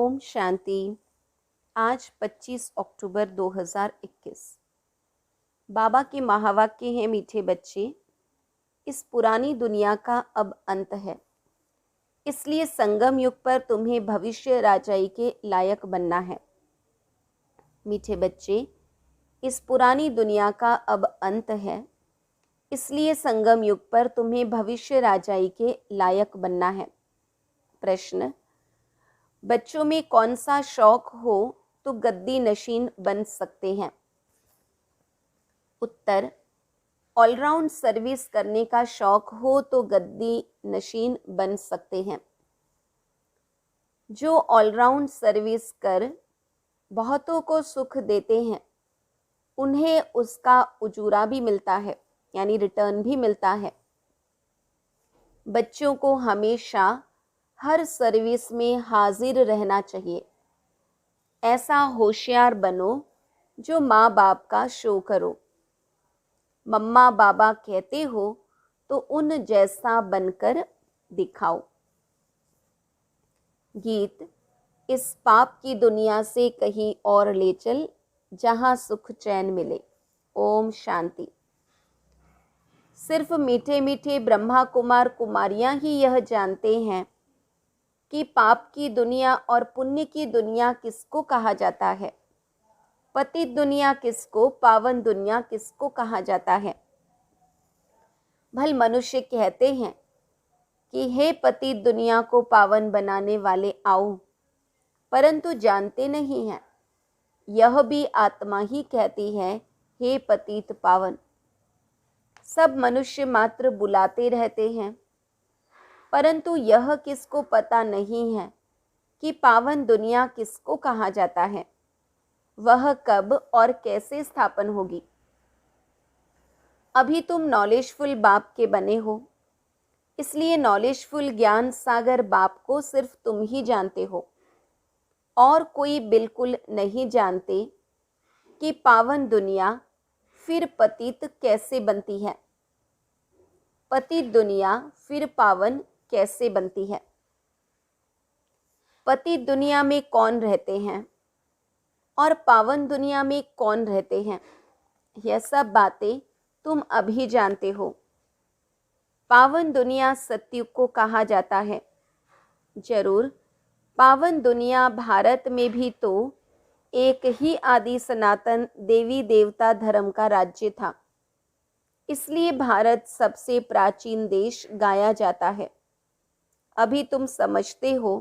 ओम शांति। आज 25 अक्टूबर 2021। बाबा के महावाक्य हैं, मीठे बच्चे, इस पुरानी दुनिया का अब अंत है, इसलिए संगम युग पर तुम्हें भविष्य राजाई के लायक बनना है। मीठे बच्चे, इस पुरानी दुनिया का अब अंत है, इसलिए संगम युग पर तुम्हें भविष्य राजाई के लायक बनना है। प्रश्न: बच्चों में कौन सा शौक हो तो गद्दी नशीन बन सकते हैं? उत्तर: ऑलराउंड सर्विस करने का शौक हो तो गद्दी नशीन बन सकते हैं। जो ऑलराउंड सर्विस कर बहुतों को सुख देते हैं, उन्हें उसका उजूरा भी मिलता है, यानी रिटर्न भी मिलता है। बच्चों को हमेशा हर सर्विस में हाजिर रहना चाहिए। ऐसा होशियार बनो जो माँ बाप का शो करो। मम्मा बाबा कहते हो तो उन जैसा बनकर दिखाओ। गीत: इस पाप की दुनिया से कहीं और ले चल, जहाँ सुख चैन मिले। ओम शांति। सिर्फ मीठे मीठे ब्रह्मा कुमार कुमारियां ही यह जानते हैं कि पाप की दुनिया और पुण्य की दुनिया किसको कहा जाता है, पतित दुनिया किसको, पावन दुनिया किसको कहा जाता है। भल मनुष्य कहते हैं कि हे पतित दुनिया को पावन बनाने वाले आओ, परंतु जानते नहीं हैं यह भी आत्मा ही कहती है हे पतित पावन। सब मनुष्य मात्र बुलाते रहते हैं, परंतु यह किसको पता नहीं है कि पावन दुनिया किसको कहा जाता है, वह कब और कैसे स्थापन होगी। अभी तुम नॉलेजफुल बाप के बने हो, इसलिए नॉलेजफुल ज्ञान सागर बाप को सिर्फ तुम ही जानते हो और कोई बिल्कुल नहीं जानते कि पावन दुनिया फिर पतित कैसे बनती है, पतित दुनिया फिर पावन कैसे बनती है। पतित दुनिया में कौन रहते हैं और पावन दुनिया में कौन रहते हैं, यह सब बातें तुम अभी जानते हो। पावन दुनिया सत्युग को कहा जाता है। जरूर पावन दुनिया भारत में भी तो एक ही आदि सनातन देवी देवता धर्म का राज्य था, इसलिए भारत सबसे प्राचीन देश गाया जाता है। अभी तुम समझते हो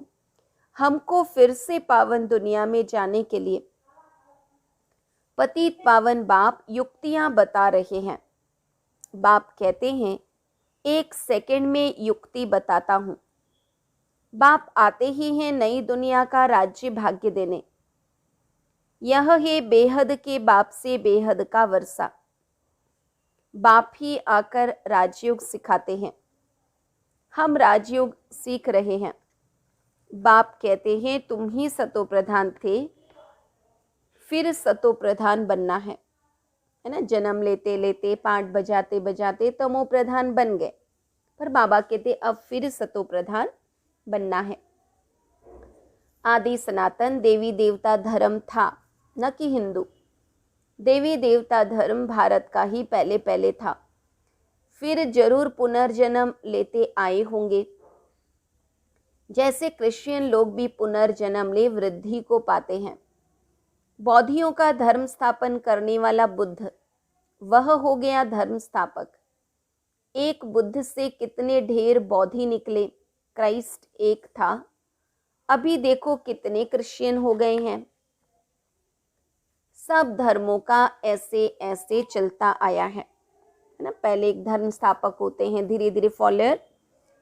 हमको फिर से पावन दुनिया में जाने के लिए पतित पावन बाप युक्तियां बता रहे हैं। बाप कहते हैं 1 सेकंड में युक्ति बताता हूं। बाप आते ही हैं नई दुनिया का राज्य भाग्य देने। यह है बेहद के बाप से बेहद का वर्षा। बाप ही आकर राजयोग सिखाते हैं। हम राजयोग सीख रहे हैं। बाप कहते हैं तुम ही सतो प्रधान थे, फिर सतो प्रधान बनना है ना। जन्म लेते लेते पाठ बजाते बजाते तमो प्रधान बन गए, पर बाबा कहते अब फिर सतो प्रधान बनना है। आदि सनातन देवी देवता धर्म था, न कि हिंदू। देवी देवता धर्म भारत का ही पहले पहले था, फिर जरूर पुनर्जन्म लेते आए होंगे। जैसे क्रिश्चियन लोग भी पुनर्जन्म ले वृद्धि को पाते हैं। बौद्धियों का धर्म स्थापन करने वाला बुद्ध, वह हो गया धर्म स्थापक। एक बुद्ध से कितने ढेर बौद्धि निकले, क्राइस्ट एक था। अभी देखो कितने क्रिश्चियन हो गए हैं। सब धर्मों का ऐसे ऐसे चलता आया है ना। पहले एक धर्म स्थापक होते हैं, धीरे धीरे फॉलोअर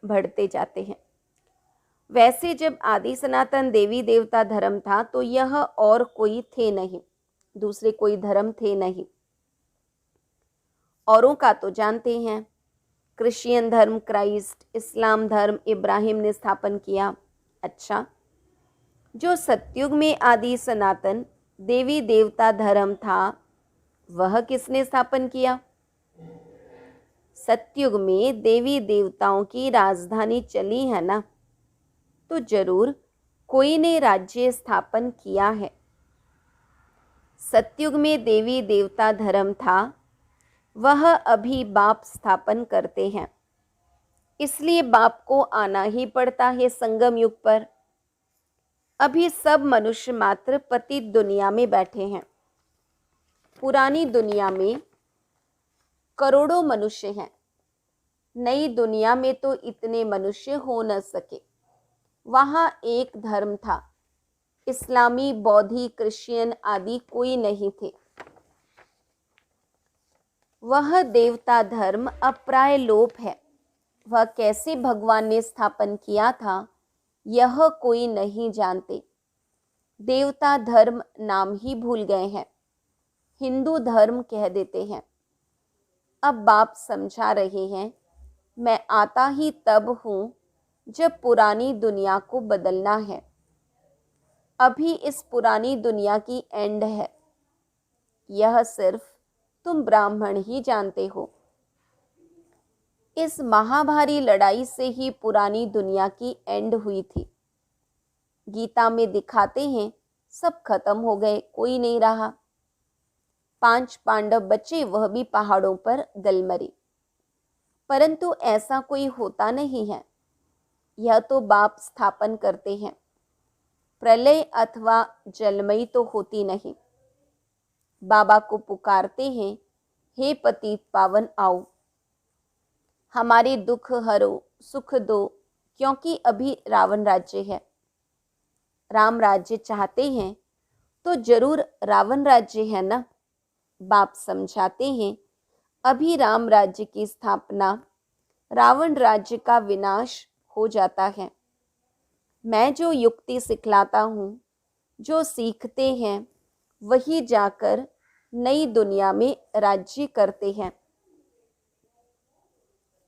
बढ़ते जाते हैं। वैसे जब आदि सनातन देवी देवता धर्म था तो यह और कोई थे नहीं, दूसरे कोई धर्म थे नहीं। औरों का तो जानते हैं, क्रिश्चियन धर्म क्राइस्ट, इस्लाम धर्म इब्राहिम ने स्थापन किया। अच्छा, जो सतयुग में आदि सनातन देवी देवता धर्म था वह किसने स्थापन किया? सतयुग में देवी देवताओं की राजधानी चली है ना, तो जरूर कोई ने राज्य स्थापन किया है। सतयुग में देवी देवता धर्म था, वह अभी बाप स्थापन करते हैं, इसलिए बाप को आना ही पड़ता है संगम युग पर। अभी सब मनुष्य मात्र पतित दुनिया में बैठे हैं। पुरानी दुनिया में करोड़ों मनुष्य हैं। नई दुनिया में तो इतने मनुष्य हो न सके। वहाँ एक धर्म था, इस्लामी, बौद्धी, क्रिश्चियन आदि कोई नहीं थे। वह देवता धर्म अब प्राय लोप है। वह कैसे भगवान ने स्थापन किया था, यह कोई नहीं जानते। देवता धर्म नाम ही भूल गए हैं, हिंदू धर्म कह देते हैं। अब बाप समझा रहे हैं, मैं आता ही तब हूँ जब पुरानी दुनिया को बदलना है। अभी इस पुरानी दुनिया की एंड है, यह सिर्फ तुम ब्राह्मण ही जानते हो। इस महाभारी लड़ाई से ही पुरानी दुनिया की एंड हुई थी। गीता में दिखाते हैं सब खत्म हो गए, कोई नहीं रहा। 5 पांडव बचे, वह भी पहाड़ों पर गल मरे। परंतु ऐसा कोई होता नहीं है, यह तो बाप स्थापन करते हैं। प्रलय अथवा जलमयी तो होती नहीं। बाबा को पुकारते हैं, हे पतित पावन आओ, हमारे दुख हरो, सुख दो, क्योंकि अभी रावण राज्य है। राम राज्य चाहते हैं तो जरूर रावण राज्य है ना। बाप समझाते हैं, अभी राम राज्य की स्थापना, रावण राज्य का विनाश हो जाता है। मैं जो युक्ति सिखलाता हूँ, जो सीखते हैं, वही जाकर नई दुनिया में राज्य करते हैं।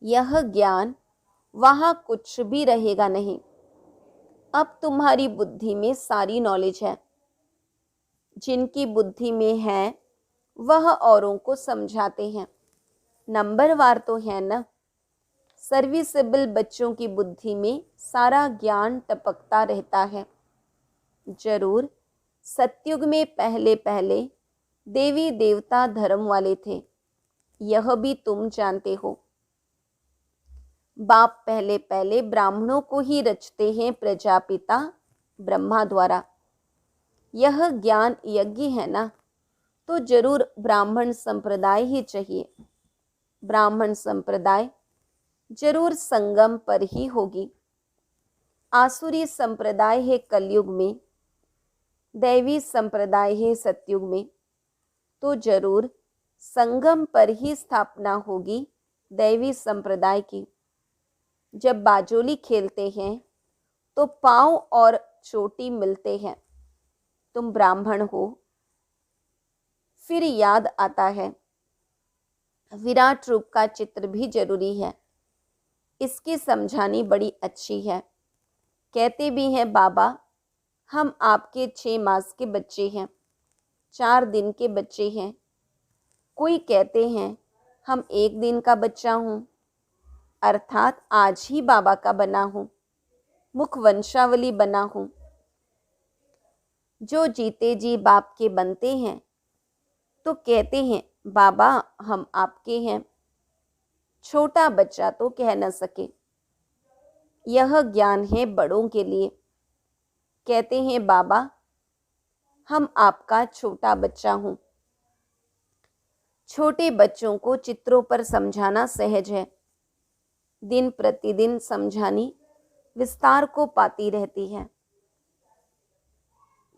यह ज्ञान वहाँ कुछ भी रहेगा नहीं। अब तुम्हारी बुद्धि में सारी नॉलेज है। जिनकी बुद्धि में है वह औरों को समझाते हैं। नंबरवार तो है ना। सर्विसेबल बच्चों की बुद्धि में सारा ज्ञान टपकता रहता है। जरूर सतयुग में पहले पहले देवी देवता धर्म वाले थे, यह भी तुम जानते हो। बाप पहले पहले ब्राह्मणों को ही रचते हैं प्रजापिता ब्रह्मा द्वारा। यह ज्ञान यज्ञ है ना, तो जरूर ब्राह्मण संप्रदाय ही चाहिए। ब्राह्मण संप्रदाय जरूर संगम पर ही होगी। आसुरी संप्रदाय है कलयुग में, दैवी संप्रदाय है सतयुग में, तो जरूर संगम पर ही स्थापना होगी दैवी संप्रदाय की। जब बाजोली खेलते हैं तो पांव और चोटी मिलते हैं, तुम ब्राह्मण हो, फिर याद आता है विराट रूप का चित्र भी जरूरी है। इसकी समझानी बड़ी अच्छी है। कहते भी हैं बाबा, हम आपके 6 मास के बच्चे हैं, 4 दिन के बच्चे हैं। कोई कहते हैं हम 1 दिन का बच्चा हूँ, अर्थात आज ही बाबा का बना हूँ, मुख वंशावली बना हूँ। जो जीते जी बाप के बनते हैं तो कहते हैं बाबा हम आपके हैं। छोटा बच्चा तो कह न सके। यह ज्ञान है बड़ों के लिए। कहते हैं बाबा हम आपका छोटा बच्चा हूँ। छोटे बच्चों को चित्रों पर समझाना सहज है। दिन प्रतिदिन समझानी विस्तार को पाती रहती है।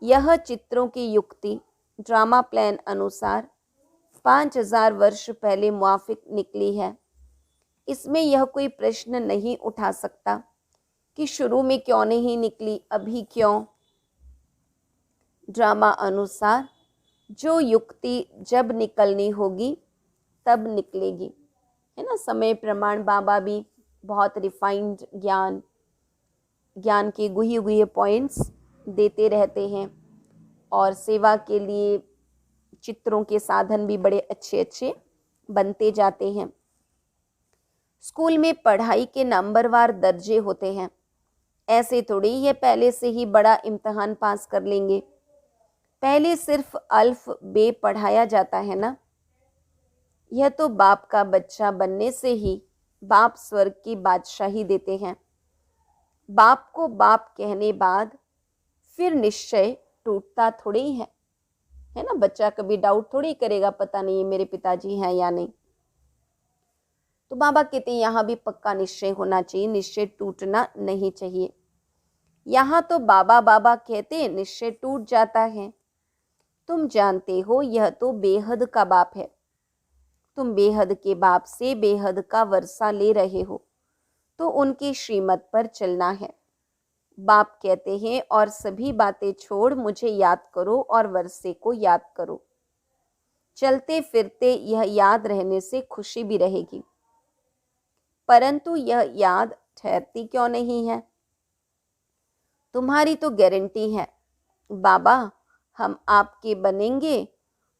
यह चित्रों की युक्ति ड्रामा प्लान अनुसार 5000 वर्ष पहले मुआफिक निकली है। इसमें यह कोई प्रश्न नहीं उठा सकता कि शुरू में क्यों नहीं निकली, अभी क्यों। ड्रामा अनुसार जो युक्ति जब निकलनी होगी तब निकलेगी, है ना। समय प्रमाण बाबा भी बहुत रिफाइंड ज्ञान के गुहे गुहे पॉइंट्स देते रहते हैं और सेवा के लिए चित्रों के साधन भी बड़े अच्छे अच्छे बनते जाते हैं। स्कूल में पढ़ाई के नंबरवार दर्जे होते हैं। ऐसे थोड़ी ये पहले से ही बड़ा इम्तहान पास कर लेंगे। पहले सिर्फ अल्फ बे पढ़ाया जाता है ना। यह तो बाप का बच्चा बनने से ही बाप स्वर्ग की बादशाही देते हैं। बाप को बाप कहने बाद फिर निश्चय टूटता थोड़ी है ना। बच्चा कभी डाउट थोड़ी करेगा, पता नहीं ये मेरे पिताजी हैं या नहीं। तो बाबा कहते हैं यहाँ भी पक्का निश्चय होना चाहिए, निश्चय टूटना नहीं चाहिए। यहाँ तो बाबा बाबा कहते निश्चय टूट जाता है। तुम जानते हो यह तो बेहद का बाप है। तुम बेहद के बाप से बेहद का वर्षा ले रहे हो, तो उनकी श्रीमत पर चलना है। बाप कहते हैं और सभी बातें छोड़ मुझे याद करो और वर्षे को याद करो। चलते फिरते यह याद रहने से खुशी भी रहेगी, परंतु यह याद ठहरती क्यों नहीं है? तुम्हारी तो गारंटी है बाबा, हम आपके बनेंगे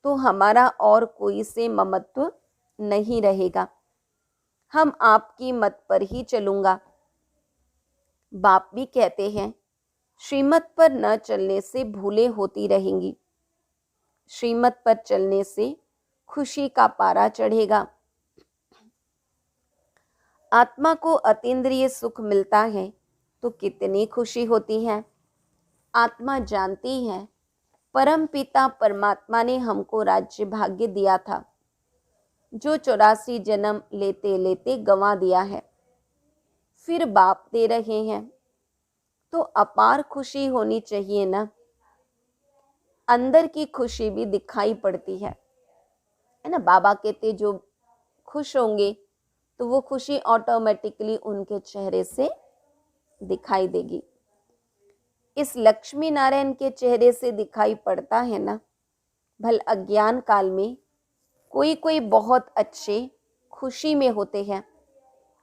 तो हमारा और कोई से ममत्व नहीं रहेगा, हम आपकी मत पर ही चलूंगा। बाप भी कहते हैं श्रीमत पर न चलने से भूलें होती रहेंगी, श्रीमत पर चलने से खुशी का पारा चढ़ेगा। आत्मा को अतीन्द्रिय सुख मिलता है तो कितनी खुशी होती है। आत्मा जानती है परम पिता परमात्मा ने हमको राज्य भाग्य दिया था, जो 84 जन्म लेते लेते गंवा दिया है, फिर बाप दे रहे हैं, तो अपार खुशी होनी चाहिए ना। अंदर की खुशी भी दिखाई पड़ती है ना। बाबा कहते जो खुश होंगे तो वो खुशी ऑटोमेटिकली उनके चेहरे से दिखाई देगी। इस लक्ष्मी नारायण के चेहरे से दिखाई पड़ता है ना। भल अज्ञान काल में कोई कोई बहुत अच्छे खुशी में होते हैं,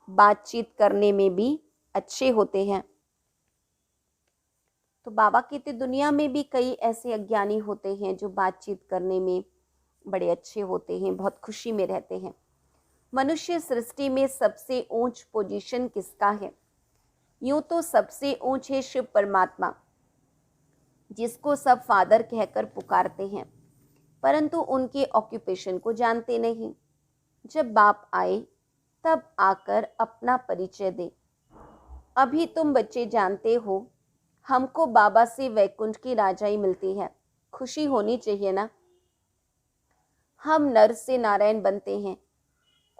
बातचीत करने में भी अच्छे होते हैं। तो बाबा कहते दुनिया में भी कई ऐसे अज्ञानी होते हैं जो बातचीत करने में बड़े अच्छे होते हैं, बहुत खुशी में रहते हैं। मनुष्य सृष्टि में सबसे ऊंच पोजीशन किसका है? यूं तो सबसे ऊंच है शिव परमात्मा, जिसको सब फादर कहकर पुकारते हैं, परंतु उनके ऑक्यूपेशन को जानते नहीं। जब बाप आए तब आकर अपना परिचय दे। अभी तुम बच्चे जानते हो हमको बाबा से वैकुंठ की राजाई मिलती है, खुशी होनी चाहिए ना। हम नर से नारायण बनते हैं,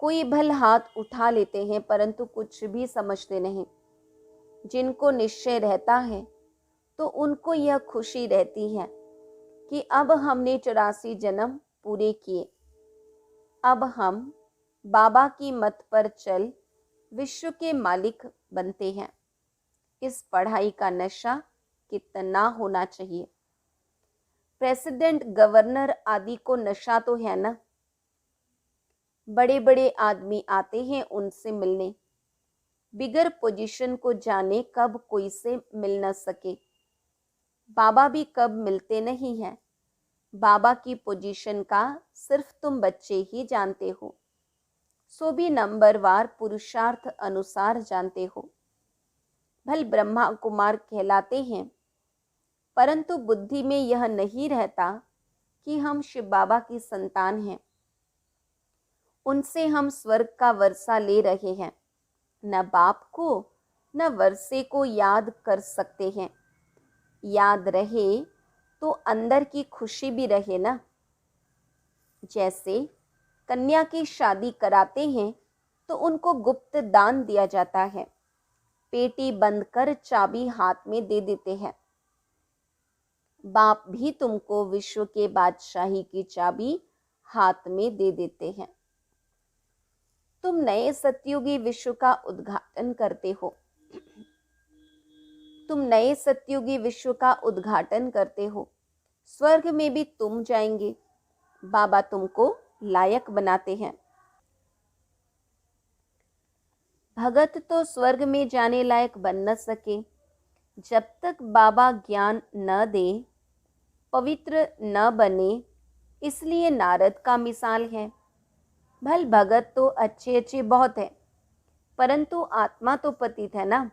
कोई भल हाथ उठा लेते हैं परंतु कुछ भी समझते नहीं। जिनको निश्चय रहता है तो उनको यह खुशी रहती है कि अब हमने 84 जन्म पूरे किए, अब हम बाबा की मत पर चल विश्व के मालिक बनते हैं। इस पढ़ाई का नशा कितना होना चाहिए। प्रेसिडेंट, गवर्नर आदि को नशा तो है ना। बड़े बड़े आदमी आते हैं उनसे मिलने, बिगर पोजीशन को जाने कब कोई से मिल न सके। बाबा भी कब मिलते नहीं हैं। बाबा की पोजीशन का सिर्फ तुम बच्चे ही जानते हो, सो भी नंबरवार पुरुषार्थ अनुसार जानते हो। भल ब्रह्मा कुमार कहलाते हैं, परंतु बुद्धि में यह नहीं रहता कि हम शिव बाबा की संतान हैं, उनसे हम स्वर्ग का वर्षा ले रहे हैं। न बाप को न वर्षे को याद कर सकते हैं। याद रहे तो अंदर की खुशी भी रहे ना। जैसे कन्या की शादी कराते हैं तो उनको गुप्त दान दिया जाता है, पेटी बंद कर चाबी हाथ में दे देते हैं। बाप भी तुमको विश्व के बादशाही की चाबी हाथ में दे देते हैं। तुम नए सतयुगी विश्व का उद्घाटन करते हो। तुम नए सतयुगी विश्व का उद्घाटन करते हो। स्वर्ग में भी तुम जाएंगे, बाबा तुमको लायक बनाते हैं। भगत तो स्वर्ग में जाने लायक बन न सके जब तक बाबा ज्ञान न दे, पवित्र न बने। इसलिए नारद का मिसाल है। भल भगत तो अच्छे अच्छे बहुत है, परंतु आत्मा तो पतित है ना।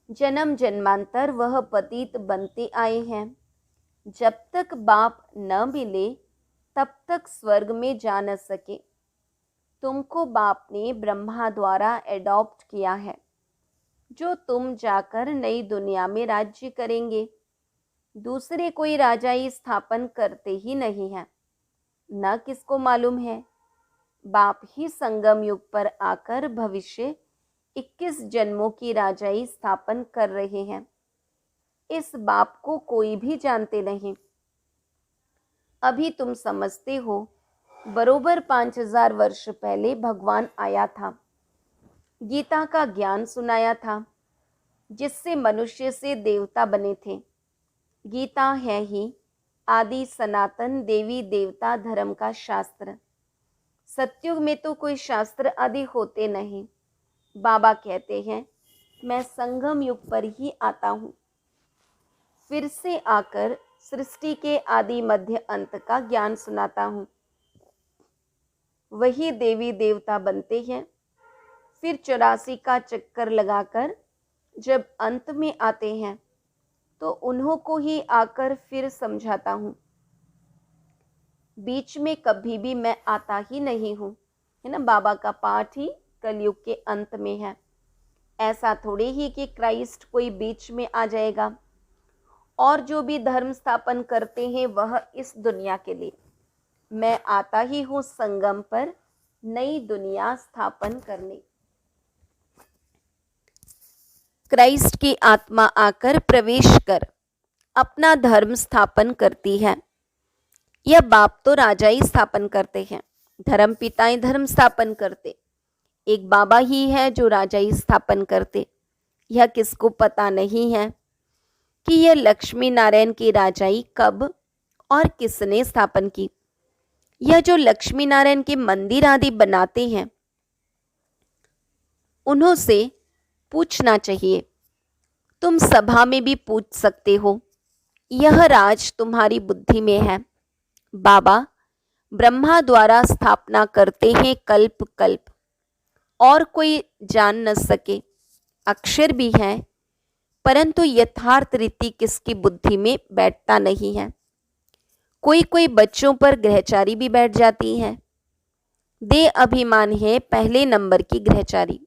जन्म जन्मांतर वह पतित बनते आए हैं। जब तक बाप न मिले तब तक स्वर्ग में जा न सके। तुमको बाप ने ब्रह्मा द्वारा एडॉप्ट किया है, जो तुम जाकर नई दुनिया में राज्य करेंगे। दूसरे कोई राजाई स्थापन करते ही नहीं हैं। न किसको मालूम है, बाप ही संगम युग पर आकर भविष्य 21 जन्मों की राजाई स्थापन कर रहे हैं। इस बाप को कोई भी जानते नहीं। अभी तुम समझते हो, बरोबर 5000 वर्ष पहले भगवान आया था, गीता का ज्ञान सुनाया था, जिससे मनुष्य से देवता बने थे। गीता है ही आदि सनातन देवी देवता धर्म का शास्त्र। सतयुग में तो कोई शास्त्र आदि होते नहीं। बाबा कहते हैं, मैं संगम युग पर ही आता हूँ, फिर से आकर सृष्टि के आदि मध्य अंत का ज्ञान सुनाता हूँ। वही देवी देवता बनते हैं, फिर 84 का चक्कर लगाकर जब अंत में आते हैं तो उन्हों को ही आकर फिर समझाता हूँ। बीच में कभी भी मैं आता ही नहीं हूँ, है ना। बाबा का पाठ ही कलयुग के अंत में है। ऐसा थोड़े ही कि क्राइस्ट कोई बीच में आ जाएगा। और जो भी धर्म स्थापन करते हैं वह इस दुनिया के लिए। मैं आता ही हूँ संगम पर नई दुनिया स्थापन करने। क्राइस्ट की आत्मा आकर प्रवेश कर अपना धर्म स्थापन करती है। यह बाप तो राजा ही स्थापन करते हैं, धर्म पिताएं धर्म स्थापन करते। एक बाबा ही है जो राजा ही स्थापन करते। यह किसको पता नहीं है कि यह लक्ष्मी नारायण की राजाई कब और किसने स्थापन की। यह जो लक्ष्मी नारायण के मंदिर आदि बनाते हैं, उन्हों से पूछना चाहिए। तुम सभा में भी पूछ सकते हो। यह राज तुम्हारी बुद्धि में है। बाबा ब्रह्मा द्वारा स्थापना करते हैं कल्प कल्प, और कोई जान न सके। अक्षर भी है, परंतु यथार्थ रीति किसकी बुद्धि में बैठता नहीं है। कोई कोई बच्चों पर ग्रहचारी भी बैठ जाती है। दे अभिमान है पहले नंबर की ग्रहचारी।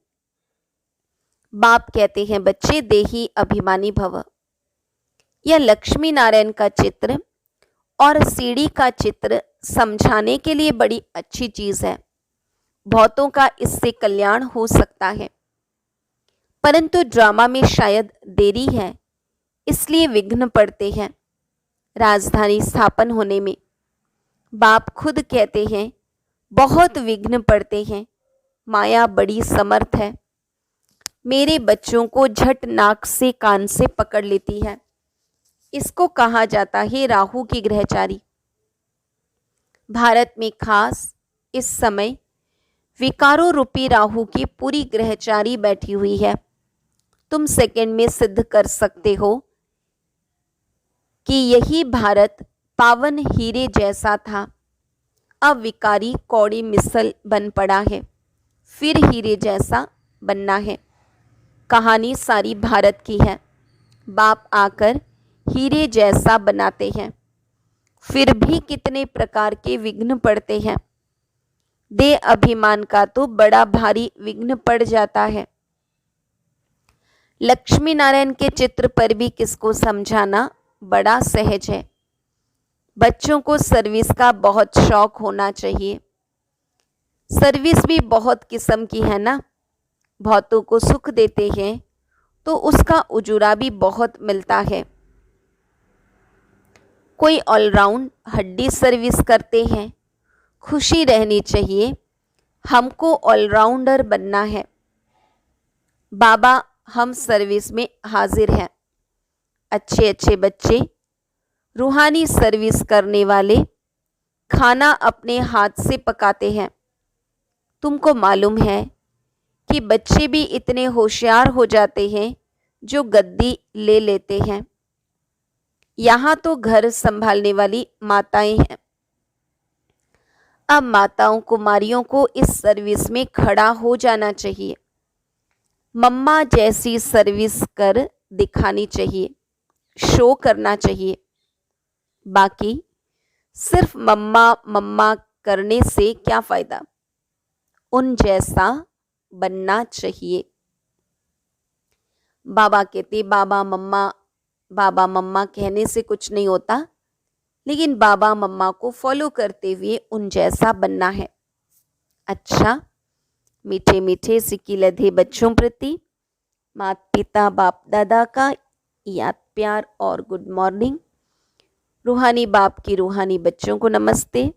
बाप कहते हैं, बच्चे देही अभिमानी भव। यह लक्ष्मी नारायण का चित्र और सीढ़ी का चित्र समझाने के लिए बड़ी अच्छी चीज है। बहुतों का इससे कल्याण हो सकता है, परंतु ड्रामा में शायद देरी है, इसलिए विघ्न पड़ते हैं राजधानी स्थापन होने में। बाप खुद कहते हैं, बहुत विघ्न पड़ते हैं, माया बड़ी समर्थ है। मेरे बच्चों को झट नाक से कान से पकड़ लेती है। इसको कहा जाता है राहु की ग्रहचारी। भारत में खास इस समय विकारों रूपी राहु की पूरी ग्रहचारी बैठी हुई है। तुम सेकंड में सिद्ध कर सकते हो कि यही भारत पावन हीरे जैसा था, अब विकारी कौड़ी मिसल बन पड़ा है, फिर हीरे जैसा बनना है। कहानी सारी भारत की है। बाप आकर हीरे जैसा बनाते हैं, फिर भी कितने प्रकार के विघ्न पड़ते हैं। दे अभिमान का तो बड़ा भारी विघ्न पड़ जाता है। लक्ष्मी नारायण के चित्र पर भी किसको समझाना बड़ा सहज है। बच्चों को सर्विस का बहुत शौक होना चाहिए। सर्विस भी बहुत किस्म की है ना। बहुतों को सुख देते हैं तो उसका उजूरा भी बहुत मिलता है। कोई ऑलराउंड हड्डी सर्विस करते हैं। खुशी रहनी चाहिए, हमको ऑलराउंडर बनना है। बाबा हम सर्विस में हाजिर हैं। अच्छे अच्छे बच्चे रूहानी सर्विस करने वाले खाना अपने हाथ से पकाते हैं। तुमको मालूम है कि बच्चे भी इतने होशियार हो जाते हैं जो गद्दी ले लेते हैं। यहाँ तो घर संभालने वाली माताएं हैं। अब माताओं कुमारियों को इस सर्विस में खड़ा हो जाना चाहिए। मम्मा जैसी सर्विस कर दिखानी चाहिए, शो करना चाहिए। बाकी सिर्फ मम्मा मम्मा करने से क्या फायदा, उन जैसा बनना चाहिए। बाबा कहते बाबा मम्मा कहने से कुछ नहीं होता, लेकिन बाबा मम्मा को फॉलो करते हुए उन जैसा बनना है। अच्छा, मीठे मीठे सिक्की लधे बच्चों प्रति माता पिता बाप दादा का याद प्यार और गुड मॉर्निंग। रूहानी बाप की रूहानी बच्चों को नमस्ते।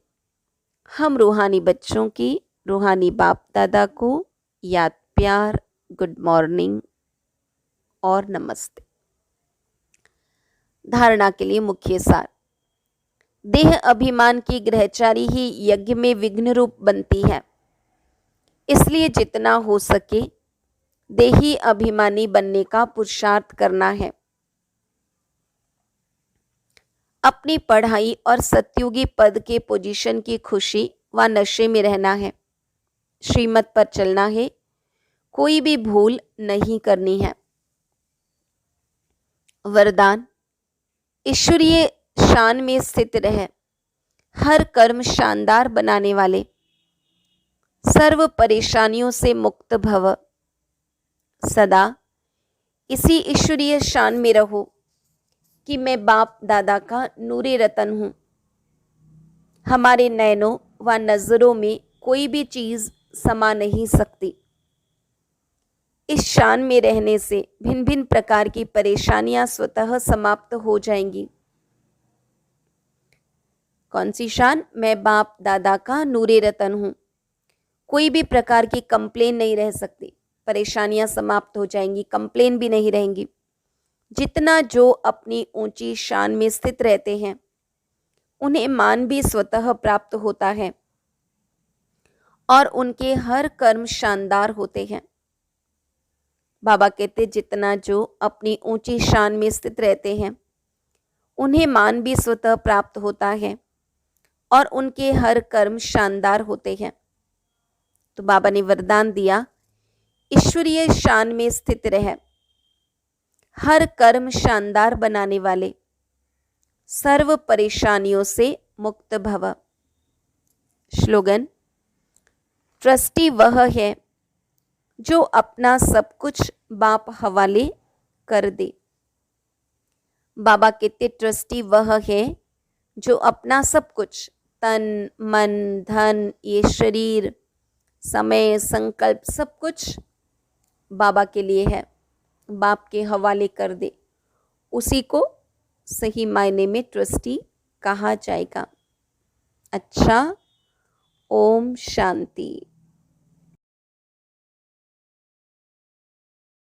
हम रूहानी बच्चों की रूहानी बाप दादा को याद प्यार, गुड मॉर्निंग और नमस्ते। धारणा के लिए मुख्य सार। देह अभिमान की ग्रहचारी ही यज्ञ में विघ्न रूप बनती है, इसलिए जितना हो सके देही अभिमानी बनने का पुरुषार्थ करना है। अपनी पढ़ाई और सत्युगी पद के पोजीशन की खुशी व नशे में रहना है। श्रीमत पर चलना है, कोई भी भूल नहीं करनी है। वरदान, ईश्वरीय शान में स्थित रहे, हर कर्म शानदार बनाने वाले, सर्व परेशानियों से मुक्त भव। सदा इसी ईश्वरीय शान में रहो कि मैं बाप दादा का नूरे रतन हूँ। हमारे नैनों व नज़रों में कोई भी चीज़ समा नहीं सकती। इस शान में रहने से भिन्न भिन्न प्रकार की परेशानियां स्वतः समाप्त हो जाएंगी। कौन सी शान? मैं बाप दादा का नूरे रतन हूँ। कोई भी प्रकार की कंप्लेन नहीं रह सकती, परेशानियां समाप्त हो जाएंगी, कंप्लेन भी नहीं रहेंगी। जितना जो अपनी ऊंची शान में स्थित रहते हैं उन्हें मान भी स्वतः प्राप्त होता है और उनके हर कर्म शानदार होते हैं। बाबा कहते जितना जो अपनी ऊंची शान में स्थित रहते हैं उन्हें मान भी स्वतः प्राप्त होता है और उनके हर कर्म शानदार होते हैं। तो बाबा ने वरदान दिया, ईश्वरीय शान में स्थित रहे, हर कर्म शानदार बनाने वाले, सर्व परेशानियों से मुक्त भव। स्लोगन, ट्रस्टी वह है जो अपना सब कुछ बाप हवाले कर दे। बाबा कहते ट्रस्टी वह है जो अपना सब कुछ, तन मन धन, ये शरीर, समय, संकल्प, सब कुछ बाबा के लिए है, बाप के हवाले कर दे। उसी को सही मायने में ट्रस्टी कहा जाएगा। अच्छा, ओम शांति।